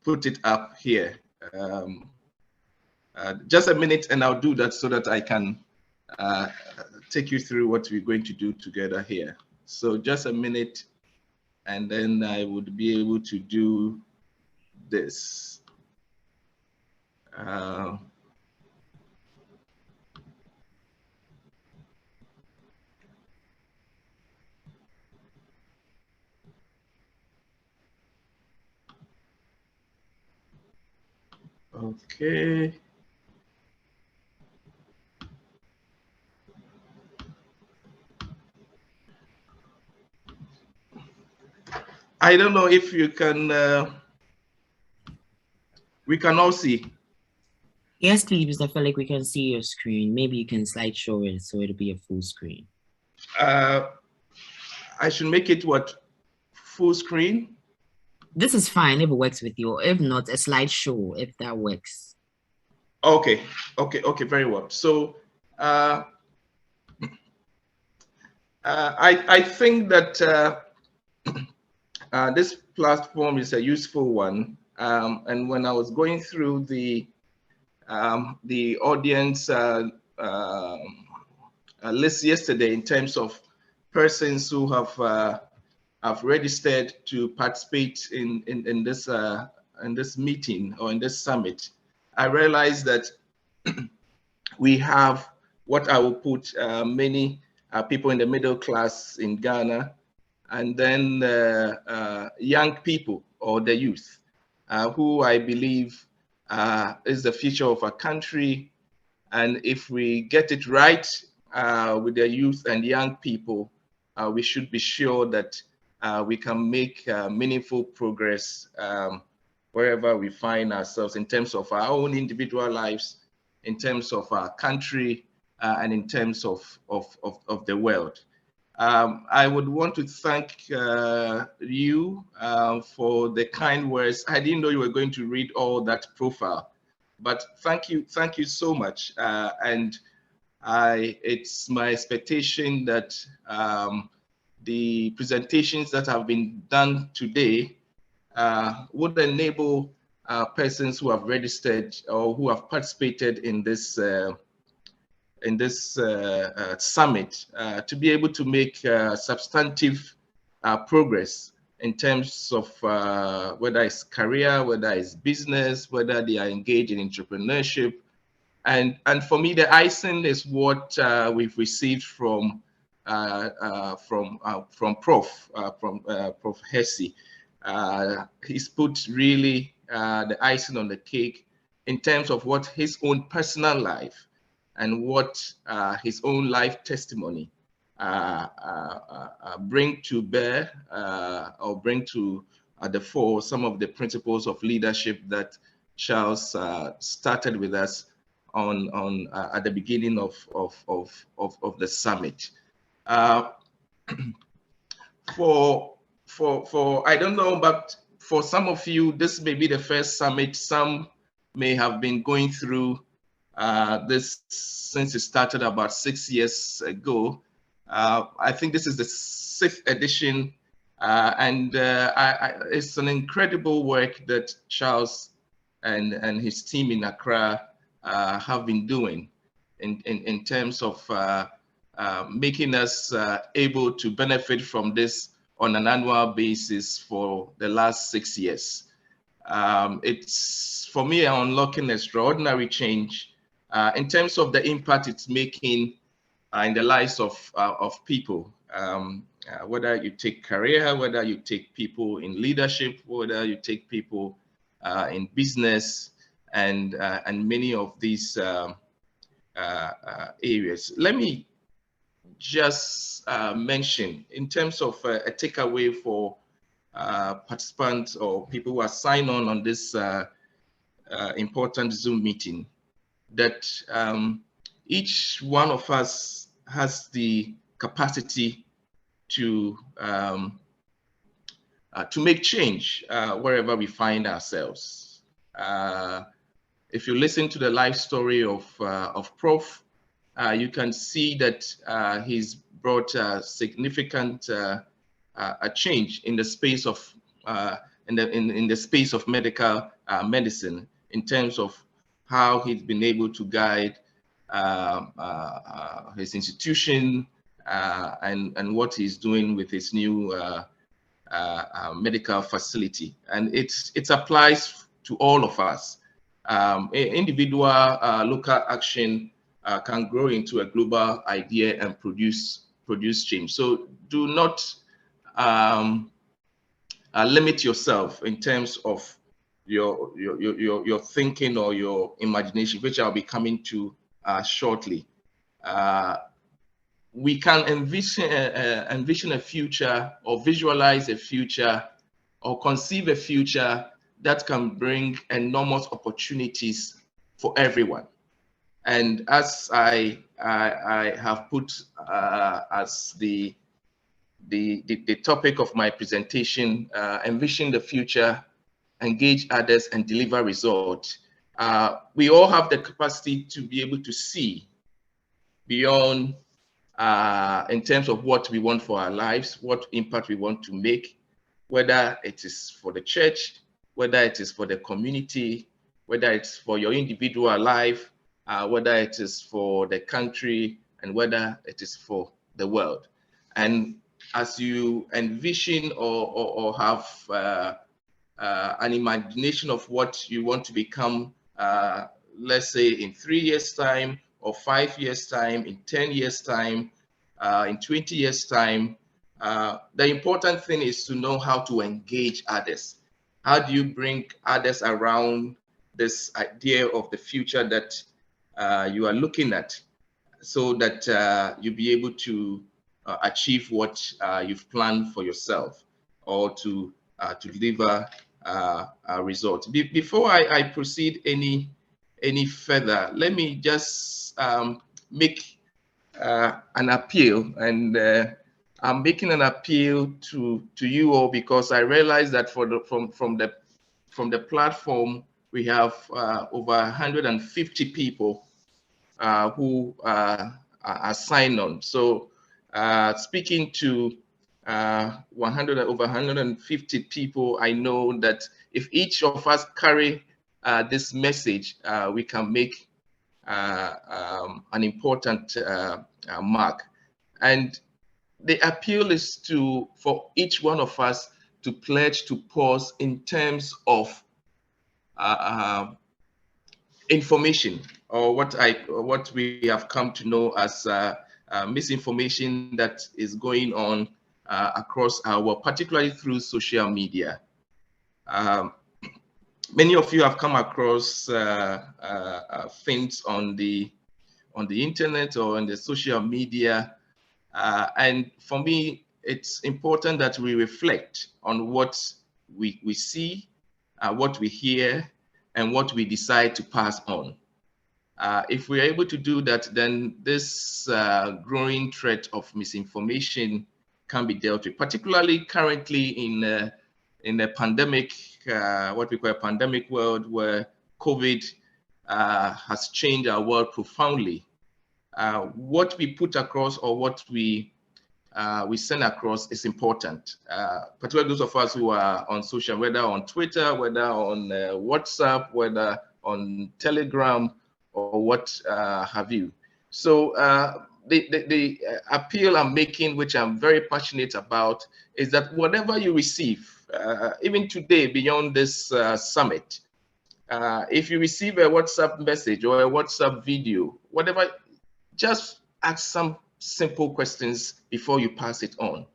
put it up here. Just a minute, and I'll do that so that I can take you through what we're going to do together here. So just a minute, and then I would be able to do this. Okay. I don't know if you can, we can all see. Yes, please, Mr. Felix, we can see your screen. Maybe you can slide show it so it'll be a full screen. I should make it what? Full screen? This is fine if it works with you. If not, a slideshow, if that works. Okay, very well. So I think that this platform is a useful one. And when I was going through the audience list yesterday in terms of persons who have registered to participate in this meeting or in this summit, I realized that we have what I will put many people in the middle class in Ghana, and then young people or the youth, who I believe is the future of our country. And if we get it right with the youth and young people, we should be sure that we can make meaningful progress wherever we find ourselves in terms of our own individual lives, in terms of our country, and in terms of the world. I would want to thank you for the kind words. I didn't know you were going to read all that profile, but thank you so much. And it's my expectation that the presentations that have been done today would enable persons who have registered or who have participated in this summit to be able to make substantive progress in terms of whether it's career, whether it's business, whether they are engaged in entrepreneurship. And for me, the icing is what we've received from Prof. Prof. Hesse. He's put really the icing on the cake in terms of what his own personal life and what his own life testimony bring to bear or bring to the fore some of the principles of leadership that Charles started with us on at the beginning of the summit. For I don't know, but for some of you, this may be the first summit. Some may have been going through this since it started about 6 years ago. I think this is the 6th edition, and it's an incredible work that Charles and his team in Accra have been doing in terms of making us able to benefit from this on an annual basis for the last 6 years. It's, for me, unlocking extraordinary change in terms of the impact it's making in the lives of people, whether you take career, whether you take people in leadership, whether you take people in business, and many of these areas. Let me just mention in terms of a takeaway for participants or people who are signed on this important Zoom meeting, that each one of us has the capacity to make change wherever we find ourselves. If you listen to the life story of Prof, you can see that he's brought a significant a change in the space of in the space of medical medicine, in terms of how he's been able to guide his institution and what he's doing with his new medical facility. And it applies to all of us. Individual local action can grow into a global idea and produce change. So do not limit yourself in terms of your thinking or your imagination, which I'll be coming to shortly. We can envision a future, or visualize a future, or conceive a future that can bring enormous opportunities for everyone. And as I have put as the topic of my presentation, envision the future, engage others, and deliver results. We all have the capacity to be able to see beyond in terms of what we want for our lives, what impact we want to make, whether it is for the church, whether it is for the community, whether it's for your individual life, whether it is for the country, and whether it is for the world. And as you envision or have an imagination of what you want to become, let's say in 3 years' time, or 5 years' time, in 10 years' time, in 20 years' time, the important thing is to know how to engage others. How do you bring others around this idea of the future that you are looking at, so that you'll be able to achieve what you've planned for yourself, or to deliver results. Before I proceed any further, let me just make an appeal, and I'm making an appeal to you all, because I realize that from the platform we have over 150 people who are signed on. So speaking to over 150 people, I know that if each of us carry this message, we can make an important mark. And the appeal is for each one of us to pledge to pause in terms of information, or what we have come to know as misinformation that is going on across our world, particularly through social media. Many of you have come across things on the internet or on the social media, and for me, it's important that we reflect on what we see, what we hear, and what we decide to pass on. If we're able to do that, then this growing threat of misinformation can be dealt with, particularly currently in a pandemic, what we call a pandemic world, where COVID has changed our world profoundly. What we put across, or what we send across, is important. Particularly those of us who are on social, whether on Twitter, whether on WhatsApp, whether on Telegram, or what have you. So the appeal I'm making, which I'm very passionate about, is that whatever you receive, even today, beyond this summit, if you receive a WhatsApp message or a WhatsApp video, whatever, just ask some simple questions before you pass it on.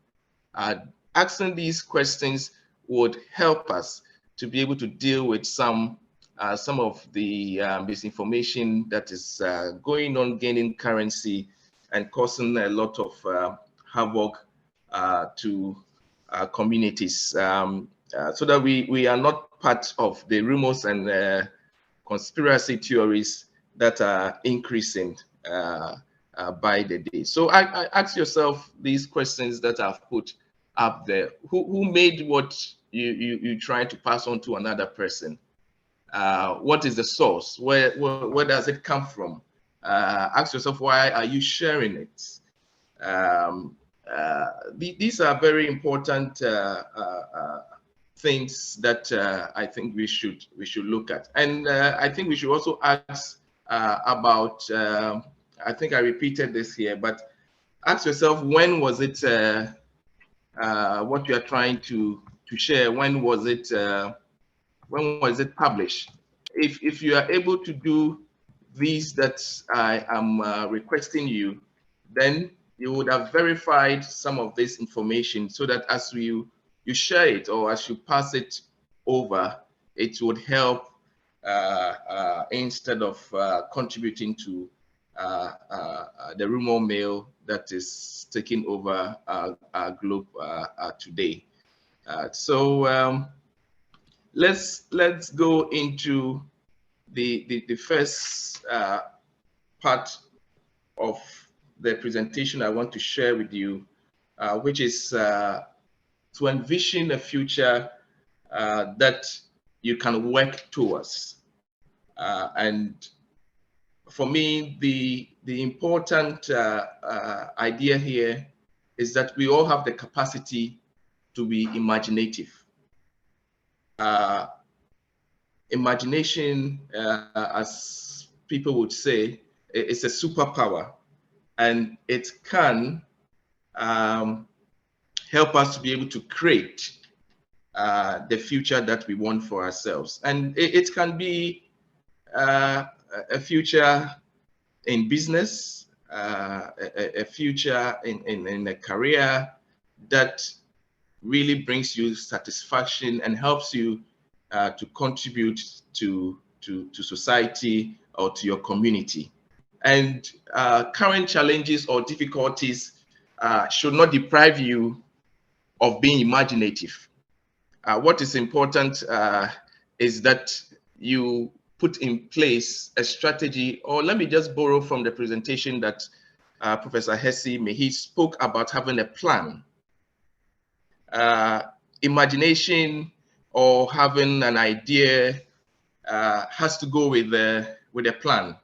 Asking these questions would help us to be able to deal with some of the misinformation that is going on, gaining currency, and causing a lot of havoc to communities, so that we are not part of the rumors and conspiracy theories that are increasing by the day. So I ask yourself these questions that I've put up there. Who made what you try to pass on to another person? What is the source? Where does it come from? Ask yourself, why are you sharing it? These are very important things that I think we should look at. And I think we should also ask about, I think I repeated this here, but ask yourself, when was it, what you are trying to share, when was it published? If you are able to do these that I am requesting you, then you would have verified some of this information, so that as you share it or as you pass it over, it would help instead of contributing to the rumor mill that is taking over our globe today. So let's go into the first part of the presentation I want to share with you, which is to envision a future that you can work towards. And for me, the important idea here is that we all have the capacity to be imaginative. Imagination, as people would say, is a superpower, and it can help us to be able to create the future that we want for ourselves. And it can be a future in business, a future in a career that really brings you satisfaction and helps you to contribute to society or to your community. And current challenges or difficulties should not deprive you of being imaginative. What is important is that you put in place a strategy, or let me just borrow from the presentation that Professor Hesse made. He spoke about having a plan. Imagination or having an idea has to go with a plan.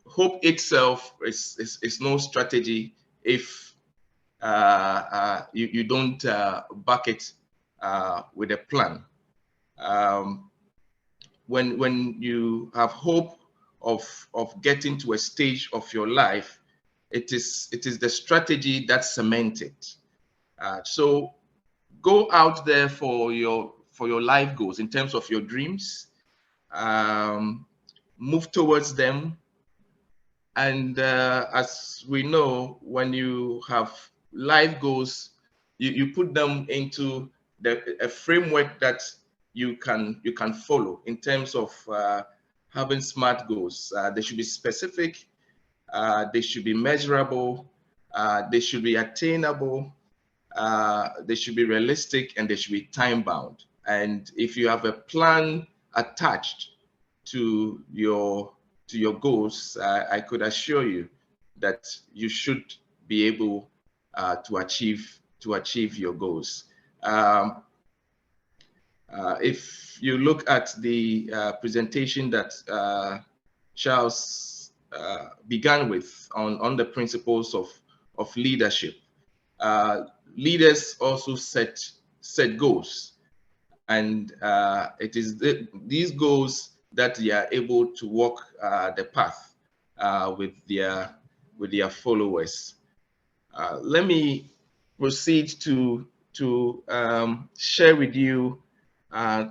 Hope itself is no strategy if you don't back it with a plan. When you have hope of getting to a stage of your life, it is the strategy that cements it. So go out there for your life goals in terms of your dreams. Move towards them. And as we know, when you have life goals, you put them into a framework that you can follow in terms of having SMART goals. They should be specific, they should be measurable, they should be attainable, they should be realistic, and they should be time bound. And if you have a plan attached to your goals, I could assure you that you should be able to achieve your goals. If you look at the presentation that Charles began with on the principles of leadership, leaders also set goals, and it is these goals that they are able to walk the path with their followers. Let me proceed to share with you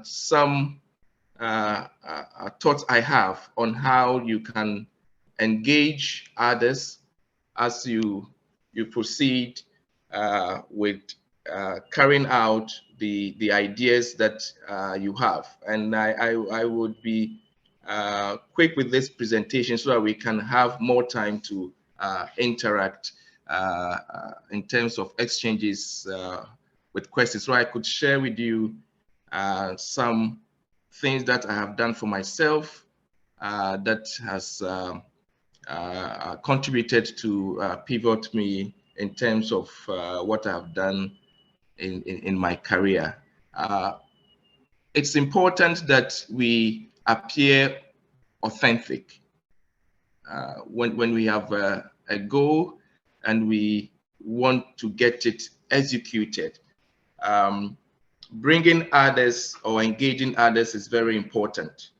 some thoughts I have on how you can engage others as you proceed with carrying out the ideas that you have. And I would be quick with this presentation so that we can have more time to interact in terms of exchanges with questions. So I could share with you some things that I have done for myself that has contributed to pivot me in terms of what I have done in my career. It's important that we appear authentic. When we have a goal and we want to get it executed, bringing others or engaging others is very important.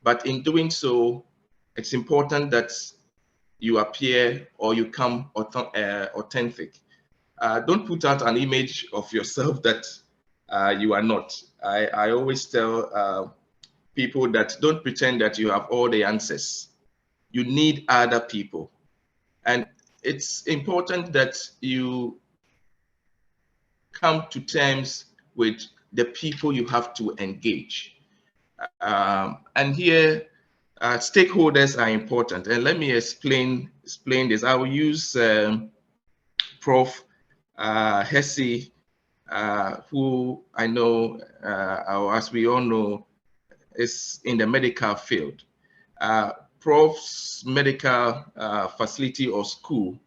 But in doing so, it's important that you appear or you come authentic. Don't put out an image of yourself that you are not. I always tell people that don't pretend that you have all the answers. You need other people. And it's important that you come to terms with the people you have to engage. And here, stakeholders are important. And let me explain this. I will use Prof. Hesse, who I know, or as we all know, is in the medical field. Prof's medical facility or school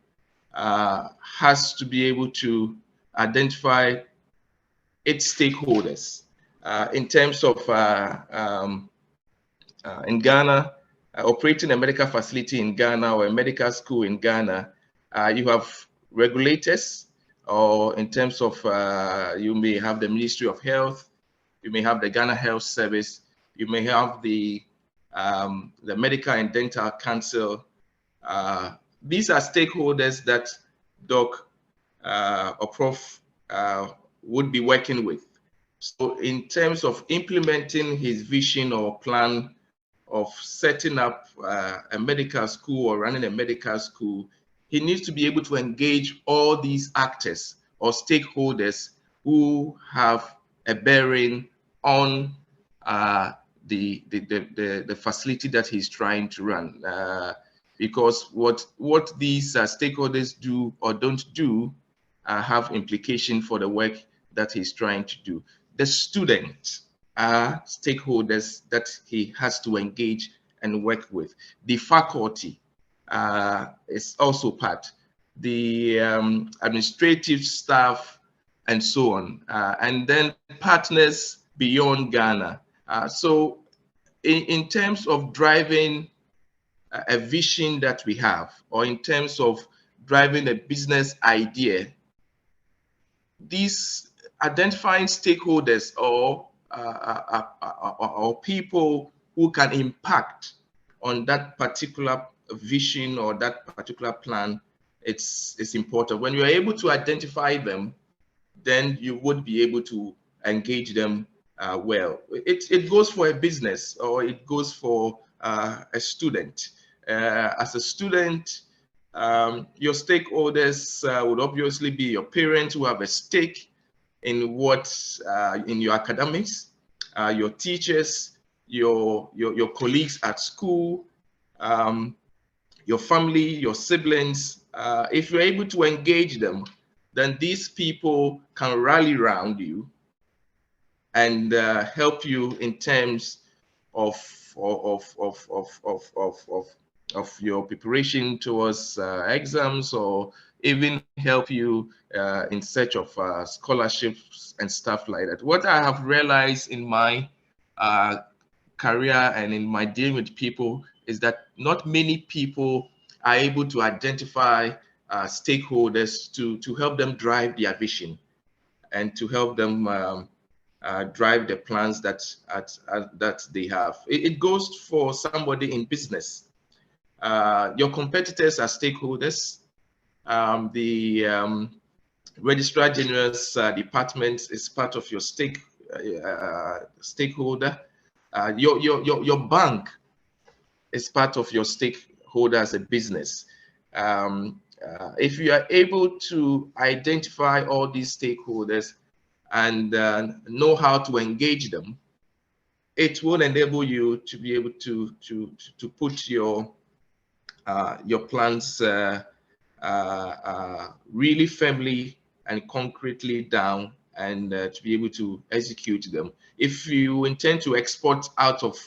has to be able to identify its stakeholders in terms of in Ghana, operating a medical facility in Ghana or a medical school in Ghana, you have regulators, or in terms of you may have the Ministry of Health, you may have the Ghana Health Service, you may have the Medical and Dental Council. These are stakeholders that Doc or Prof would be working with. So in terms of implementing his vision or plan of setting up a medical school or running a medical school, he needs to be able to engage all these actors or stakeholders who have a bearing on the facility that he's trying to run. Because what these stakeholders do or don't do have implication for the work that he's trying to do. The students are stakeholders that he has to engage and work with. The faculty is also part. The administrative staff and so on. And then partners beyond Ghana. So in terms of driving a vision that we have, or in terms of driving a business idea, these identifying stakeholders or people who can impact on that particular vision or that particular plan, it's important. When you're able to identify them, then you would be able to engage them well. It goes for a business, or it goes for a student. As a student, your stakeholders would obviously be your parents, who have a stake in in your academics, your teachers, your colleagues at school, your family, your siblings. If you're able to engage them, then these people can rally around you and help you in terms of your preparation towards exams, or even help you in search of scholarships and stuff like that. What I have realized in my career and in my dealing with people is that not many people are able to identify stakeholders to help them drive their vision and to help them drive the plans that they have. It goes for somebody in business. Your competitors are stakeholders. The Registrar General's department is part of your stakeholder. Your bank is part of your stakeholder as a business. If you are able to identify all these stakeholders and know how to engage them, it will enable you to be able to put your plans really firmly and concretely down, and to be able to execute them. If you intend to export out of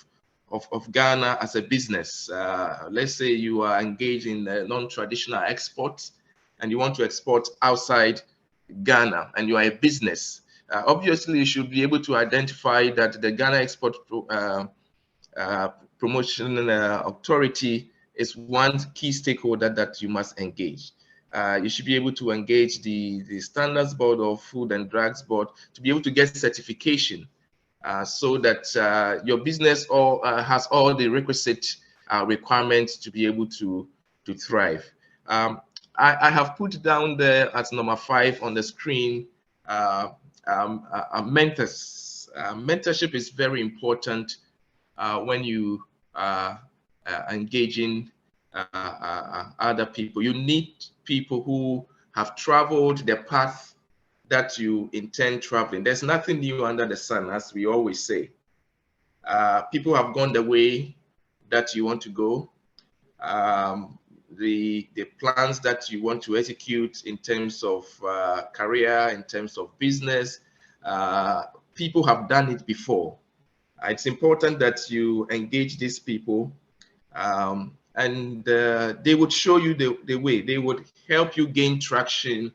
Ghana as a business, let's say you are engaged in non-traditional exports and you want to export outside Ghana and you are a business, obviously you should be able to identify that the Ghana Export Promotion Authority is one key stakeholder that you must engage. You should be able to engage the Standards Board or Food and Drugs Board to be able to get certification, so that your business has all the requisite requirements to be able to thrive. I have put down there as number 5 on the screen, mentors. Mentorship is very important when you are engaging other people. You need people who have traveled the path that you intend traveling. There's nothing new under the sun, as we always say. People have gone the way that you want to go. The plans that you want to execute in terms of career, in terms of business, people have done it before. It's important that you engage these people, and they would show you the way. They would help you gain traction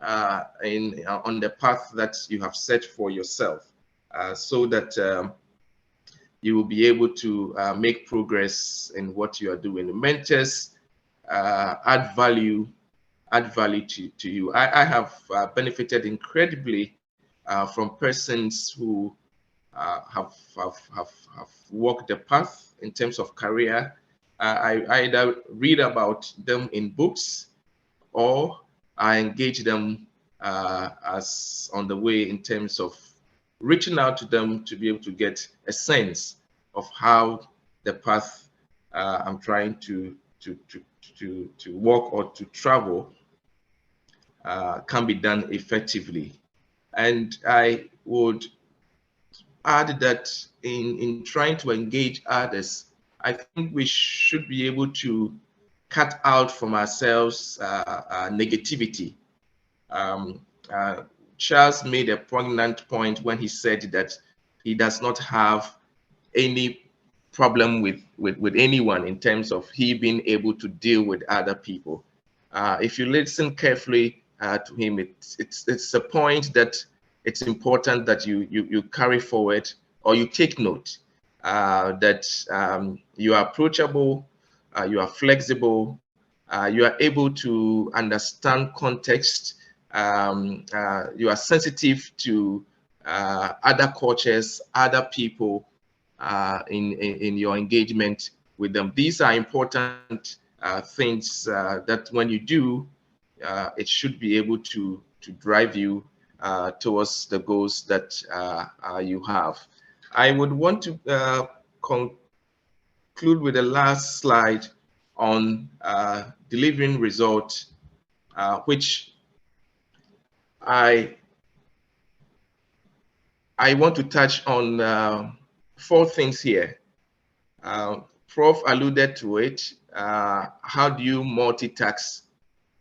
on the path that you have set for yourself, so that you will be able to make progress in what you are doing. The mentors add value to you. I have benefited incredibly from persons who have walked the path in terms of career. I either read about them in books, or I engage them as on the way in terms of reaching out to them to be able to get a sense of how the path I'm trying to walk or to travel can be done effectively. And I would add that in trying to engage others, I think we should be able to cut out from ourselves negativity. Charles made a poignant point when he said that he does not have any problem with anyone in terms of he being able to deal with other people. If you listen carefully to him, it's a point that it's important that you carry forward, or you take note, that you are approachable, you are flexible, you are able to understand context, you are sensitive to other cultures, other people in your engagement with them. These are important things that when you do, it should be able to drive you towards the goals that you have. I would want to conclude with the last slide on delivering results, which I want to touch on 4 things here. Prof alluded to it. How do you multitask?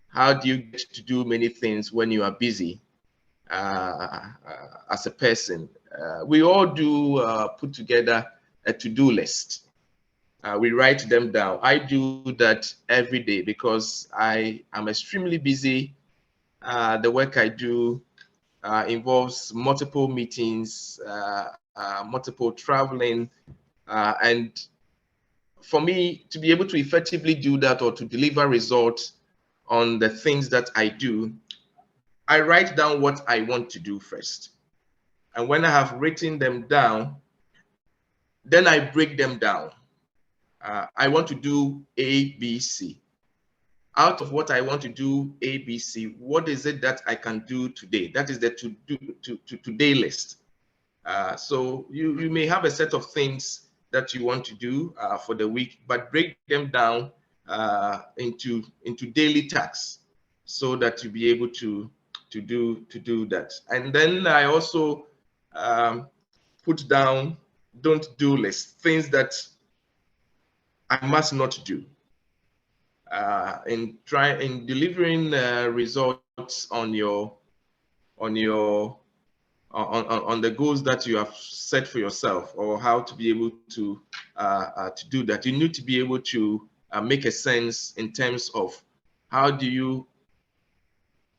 How do you get to do many things when you are busy as a person? We all do put together a to-do list. We write them down. I do that every day because I am extremely busy. The work I do involves multiple meetings, multiple traveling, and for me to be able to effectively do that, or to deliver results on the things that I do, I write down what I want to do first. And when I have written them down, then I break them down. I want to do A, B, C. Out of what I want to do A, B, C, what is it that I can do today? That is the today list. So you may have a set of things that you want to do for the week, but break them down into daily tasks, so that you be able to do that. And then I also put down don't do lists, things that I must not do. In delivering results on the goals that you have set for yourself, or how to be able to do that, you need to be able to make a sense in terms of how do you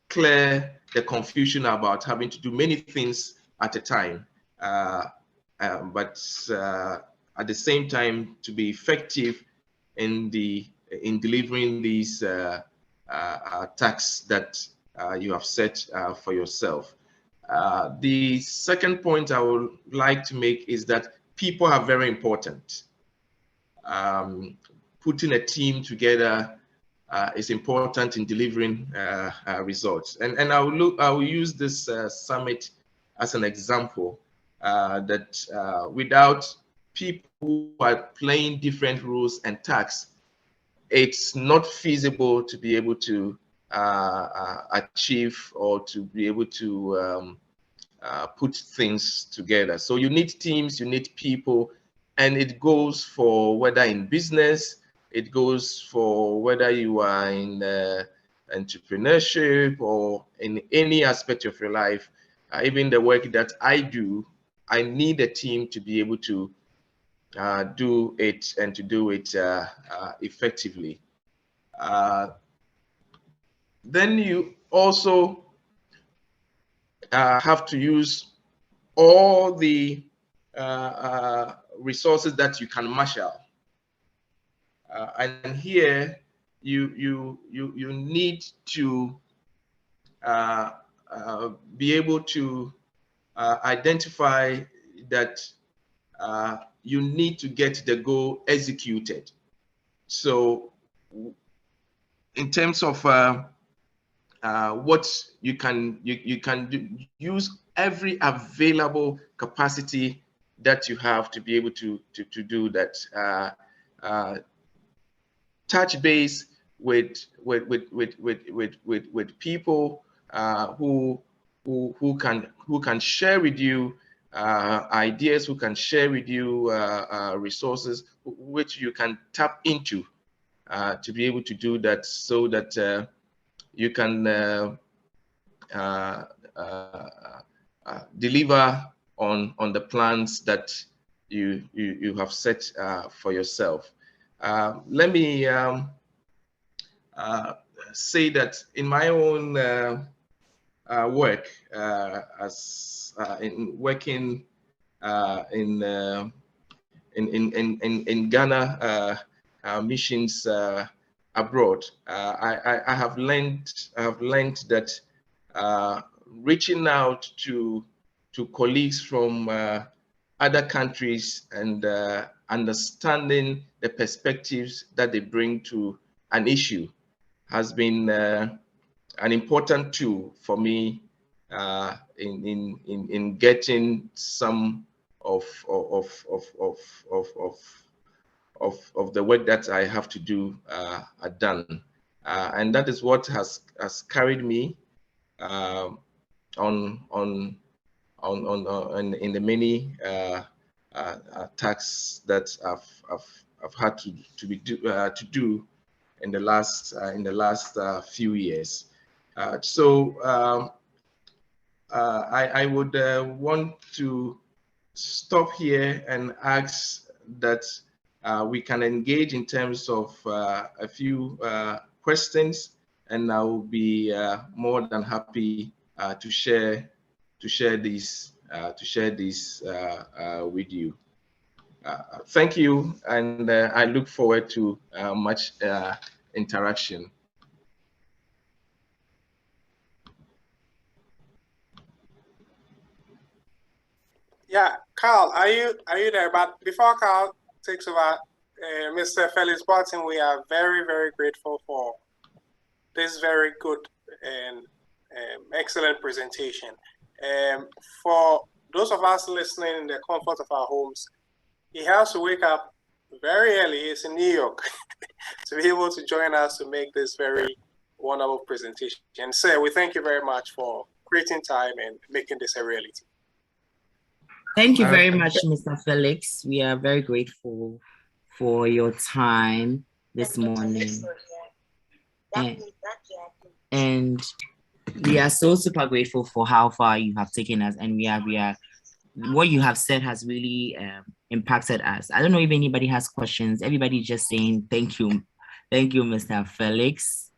clear the confusion about having to do many things at a time, but at the same time to be effective in delivering these tasks that you have set for yourself. The second point I would like to make is that people are very important. Putting a team together is important in delivering results. And I will use this summit as an example that without people who are playing different roles and tasks, it's not feasible to be able to achieve or to be able to put things together. So you need teams, you need people, and it goes for whether in business, it goes for whether you are in entrepreneurship or in any aspect of your life. Even the work that I do, I need a team to be able to do it and to do it effectively. Then you also have to use all the resources that you can marshal. And here you need to be able to identify that you need to get the goal executed. So in terms of what you can do, use every available capacity that you have to be able to do that. Touch base with people who can share with you ideas, who can share with you resources which you can tap into to be able to do that, so that you can deliver on the plans that you have set for yourself. Let me say that in my own work, as in working in Ghana missions abroad, I have learned that reaching out to colleagues from other countries and understanding the perspectives that they bring to an issue has been an important tool for me in getting some of the work that I have to do done, and that is what has carried me in the many tasks that I've had to do in the last few years. So I would want to stop here and ask that we can engage in terms of a few questions, and I will be more than happy to share these with you. Thank you, and I look forward to much interaction. Yeah, Carl, are you there? But before Carl takes over, Mr. Felix Boateng, we are very, very grateful for this very good and excellent presentation. For those of us listening in the comfort of our homes, he has to wake up very early. He's in New York to be able to join us to make this very wonderful presentation. And sir, we thank you very much for creating time and making this a reality. Thank you very much, Mr. Felix. We are very grateful for your time this morning. And we are so super grateful for how far you have taken us, and we are what you have said has really impacted us. I don't know if anybody has questions. Everybody just saying thank you, Mr. Felix.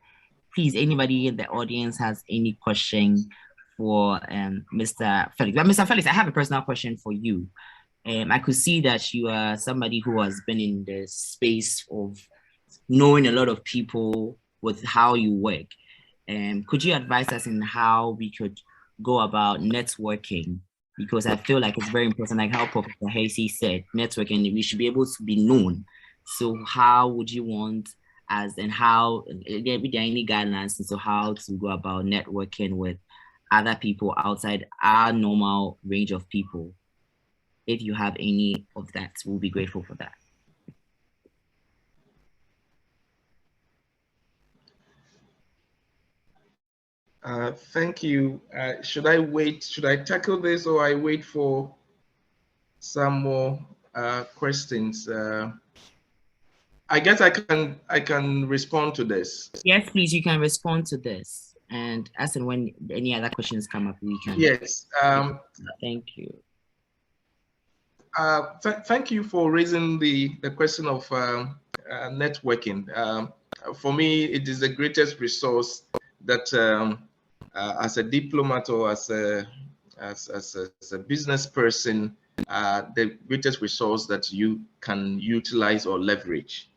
Please, anybody in the audience has any question for Mr. Felix? But Mr. Felix, I have a personal question for you. I could see that you are somebody who has been in the space of knowing a lot of people with how you work. Could you advise us in how we could go about networking? Because I feel like it's very important, like how Professor Hasey said, networking, we should be able to be known. So how would you want us, and how, again, with any guidelines as to how to go about networking with other people outside our normal range of people? If you have any of that, we'll be grateful for that. Thank you. Should I tackle this, or I wait for some more questions? I guess I can respond to this. Yes, please, you can respond to this. And as and when any other questions come up, we can. Yes. Thank you. Thank you for raising the question of networking. For me, it is the greatest resource that as a diplomat or as a business person, the greatest resource that you can utilize or leverage.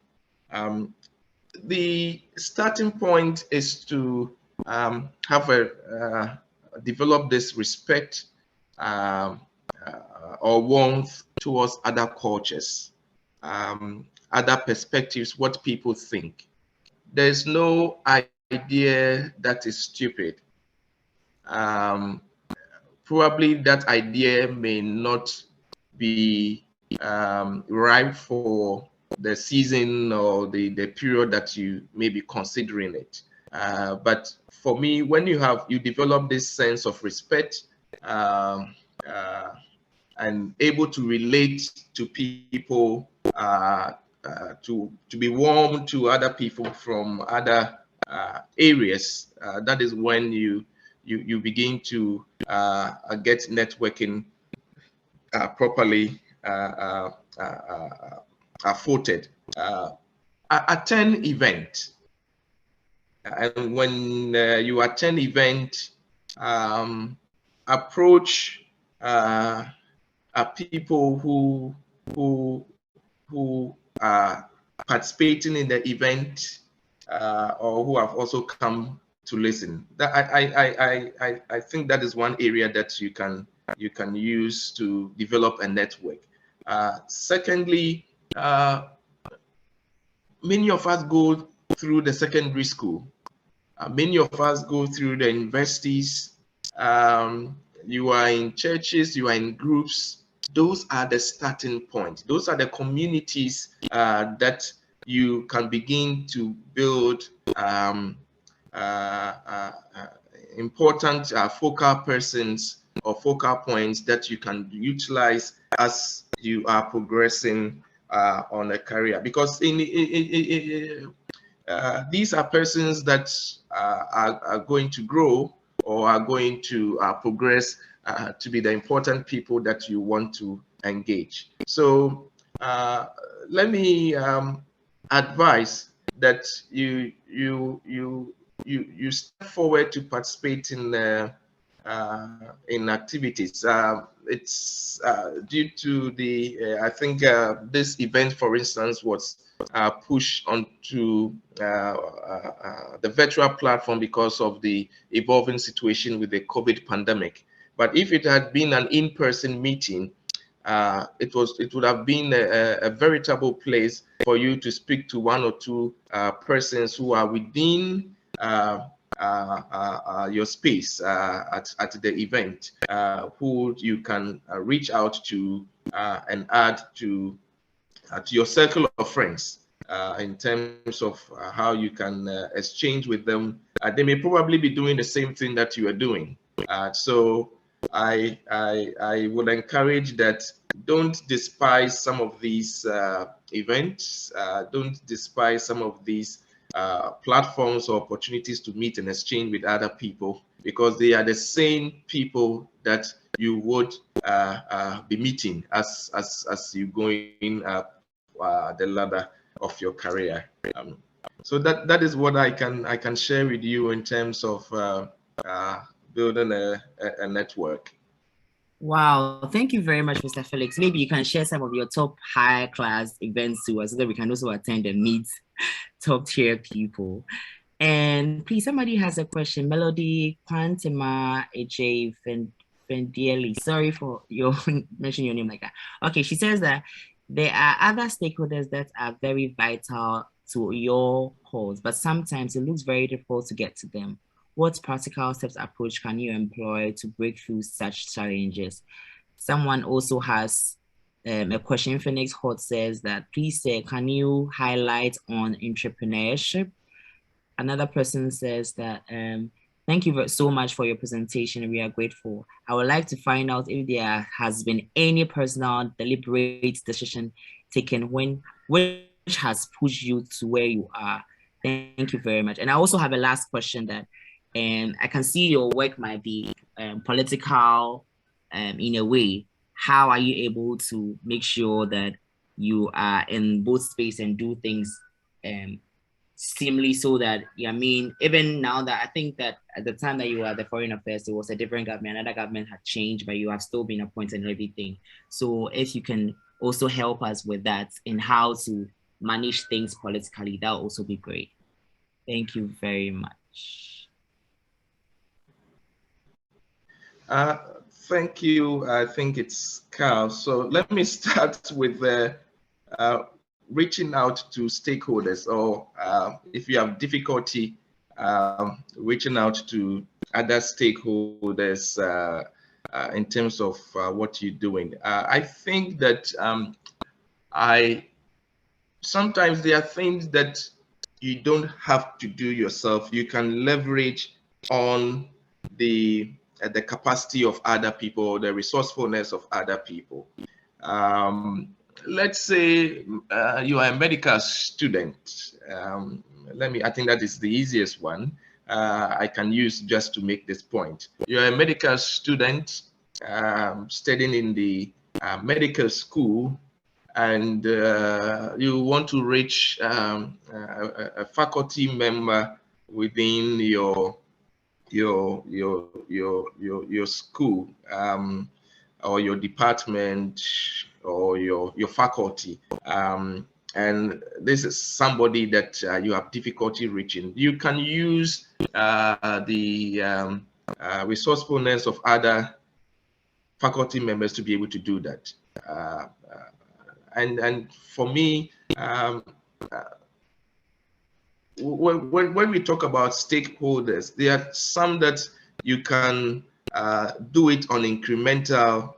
The starting point is to have develop this respect or warmth towards other cultures, other perspectives, what people think. There's no idea that is stupid. Probably that idea may not be ripe for the season or the period that you may be considering it. But for me, when you develop this sense of respect and able to relate to people, to be warm to other people from other areas, that is when you begin to get networking properly afforded. Attend event, and when you attend event, approach people who are participating in the event or who have also come to listen. That I think that is one area that you can use to develop a network. Secondly, many of us go through the secondary school. Many of us go through the universities. You are in churches, you are in groups. Those are the starting points. Those are the communities that you can begin to build important focal persons or focal points that you can utilize as you are progressing on a career. Because these are persons that are going to grow or are going to progress to be the important people that you want to engage. So let me advise that you step forward to participate in activities. It's due to the I think this event, for instance, was pushed onto the virtual platform because of the evolving situation with the COVID pandemic. But if it had been an in-person meeting, it would have been a veritable place for you to speak to one or two persons who are within your space at the event, who you can reach out to and add to your circle of friends in terms of how you can exchange with them. They may probably be doing the same thing that you are doing. So I would encourage that don't despise some of these events. Don't despise some of these platforms or opportunities to meet and exchange with other people, because they are the same people that you would be meeting as you go in the ladder of your career. So that is what I can share with you in terms of building a network. Wow, thank you very much, Mr. Felix. Maybe you can share some of your top high class events to us so that we can also attend and meet top tier people. And please, somebody has a question. Melody Quantima AJ Fendieli. Sorry for your mentioning your name like that. Okay, she says that there are other stakeholders that are very vital to your cause, but sometimes it looks very difficult to get to them. What practical steps approach can you employ to break through such challenges? Someone also has a question. Phoenix Hot says that, please say, can you highlight on entrepreneurship? Another person says that, thank you so much for your presentation. We are grateful. I would like to find out if there has been any personal deliberate decision taken which has pushed you to where you are. Thank you very much. And I also have a last question that I can see your work might be political in a way. How are you able to make sure that you are in both space and do things seemingly so that, I mean, even now that I think that at the time that you were at the Foreign Affairs, it was a different government, another government had changed, but you have still been appointed and everything. So if you can also help us with that in how to manage things politically, that would also be great. Thank you very much. Thank you. I think it's Carl. So let me start with reaching out to stakeholders, or if you have difficulty reaching out to other stakeholders in terms of what you're doing. I think that sometimes there are things that you don't have to do yourself. You can leverage on the capacity of other people, the resourcefulness of other people. Let's say you are a medical student. I think that is the easiest one I can use just to make this point. You're a medical student studying in the medical school, and you want to reach a faculty member within your school, or your department, or your faculty, and this is somebody that you have difficulty reaching. You can use the resourcefulness of other faculty members to be able to do that. And for me, when we talk about stakeholders, there are some that you can do it on incremental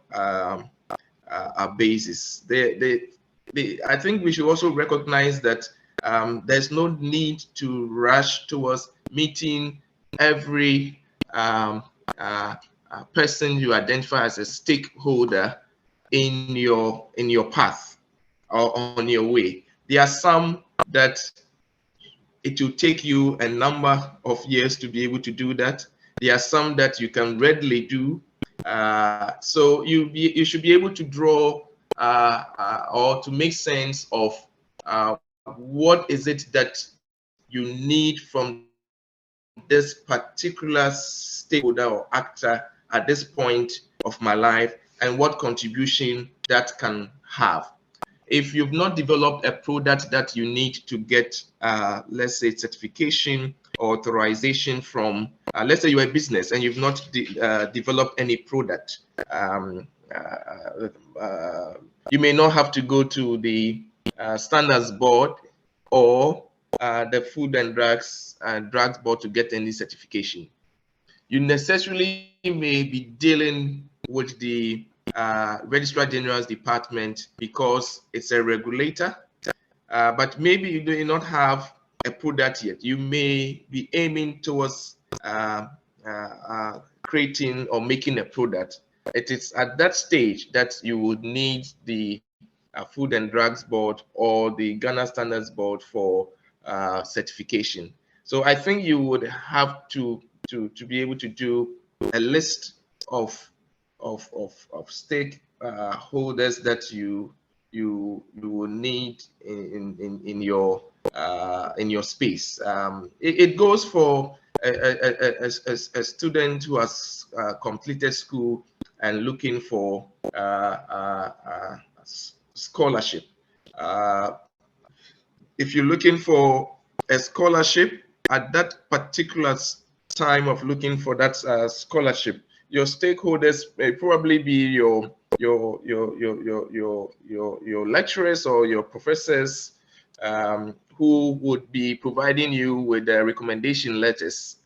basis. I think we should also recognize that there's no need to rush towards meeting every person you identify as a stakeholder in your path or on your way. There are some that it will take you a number of years to be able to do that. There are some that you can readily do. So you should be able to draw or to make sense of what is it that you need from this particular stakeholder or actor at this point of my life, and what contribution that can have. If you've not developed a product that you need to get, let's say, certification or authorization from, let's say you're a business and you've not developed any product, you may not have to go to the standards board or the Food and Drugs Board to get any certification. You necessarily may be dealing with the Registrar General's department because it's a regulator, but maybe you do not have a product yet. You may be aiming towards creating or making a product. It is at that stage that you would need the Food and Drugs Board or the Ghana Standards Board for certification. So I think you would have to be able to do a list of stakeholders that you will need in your space. It goes for a student who has completed school and looking for scholarship. If you're looking for a scholarship, at that particular time of looking for that scholarship, your stakeholders may probably be your lecturers or your professors, who would be providing you with the recommendation letters.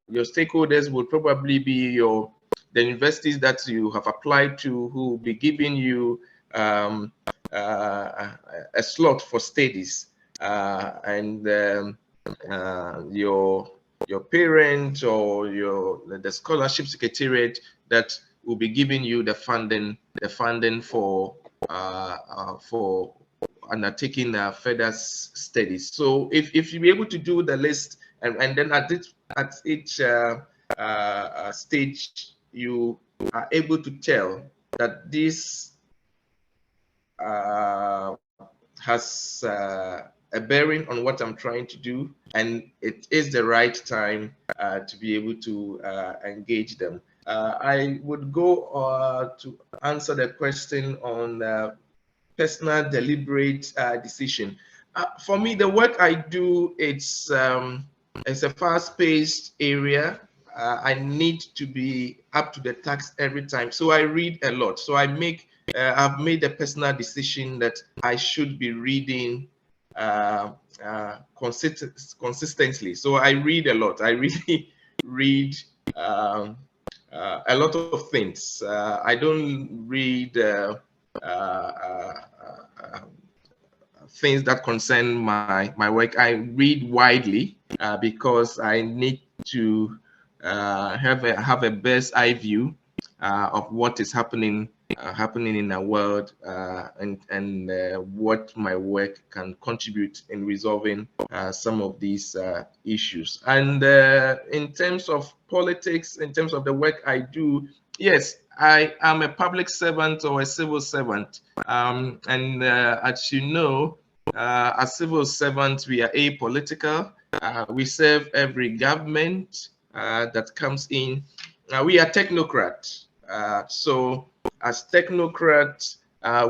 Your stakeholders would probably be the universities that you have applied to, who will be giving you a slot for studies, and your parent or the scholarship secretariat that will be giving you the funding for undertaking further studies. So if you be able to do the list, and then at each stage you are able to tell that this has a bearing on what I'm trying to do, and it is the right time to be able to engage them. I would go to answer the question on personal deliberate decision. For me, the work I do, it's a fast-paced area. I need to be up to the task every time, so I read a lot. So I've made a personal decision that I should be reading consistently. So I read a lot. I really read a lot of things. I don't read things that concern my work. I read widely because I need to have a bird's eye view of what is happening in the world, and what my work can contribute in resolving some of these issues. And in terms of politics, in terms of the work I do, yes, I am a public servant or a civil servant, and as you know, as civil servants, we are apolitical. We serve every government that comes in. We are technocrats. So as technocrats,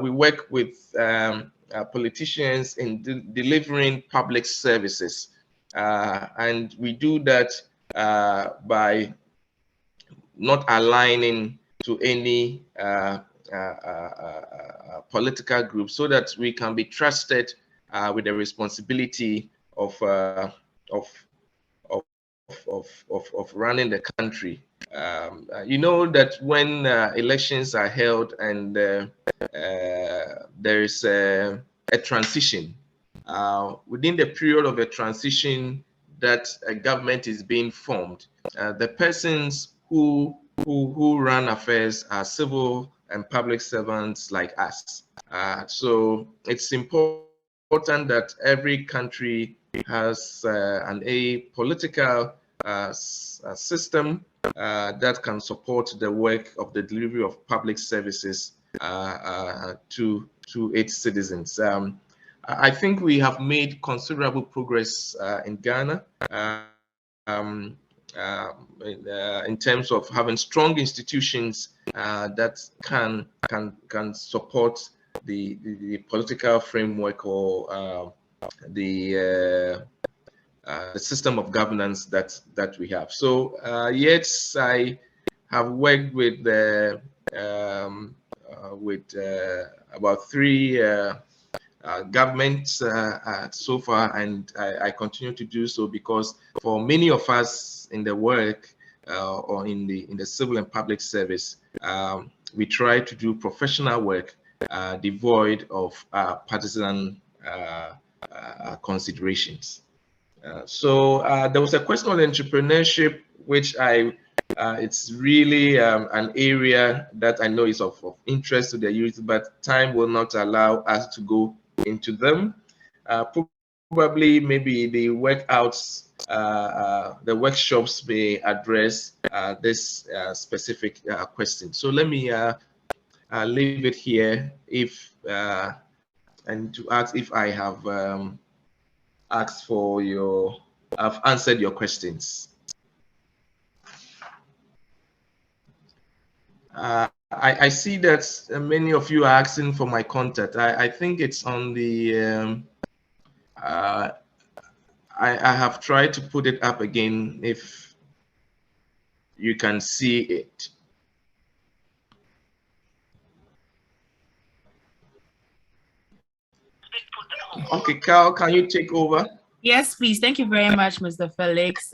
we work with politicians in delivering public services. And we do that by not aligning to any political group, so that we can be trusted with the responsibility of running the country. You know that when elections are held and there is a transition, within the period of a transition that a government is being formed, the persons who run affairs are civil and public servants like us. So it's important that every country has an apolitical system that can support the work of the delivery of public services to its citizens. I think we have made considerable progress in Ghana in terms of having strong institutions that can support the political framework or the system of governance that we have. So yes, I have worked with about 3 governments so far, and I continue to do so, because for many of us in the work or in the civil and public service, we try to do professional work devoid of partisan considerations. So there was a question on entrepreneurship, which it's really an area that I know is of interest to the youth, but time will not allow us to go into them. Probably maybe the workouts, the workshops may address this specific question. So let me leave it here and to ask if I have I've answered your questions. I see that many of you are asking for my contact. I think it's on the I have tried to put it up again if you can see it. Okay, Carl, can you take over? Yes, please. Thank you very much, Mr. Felix.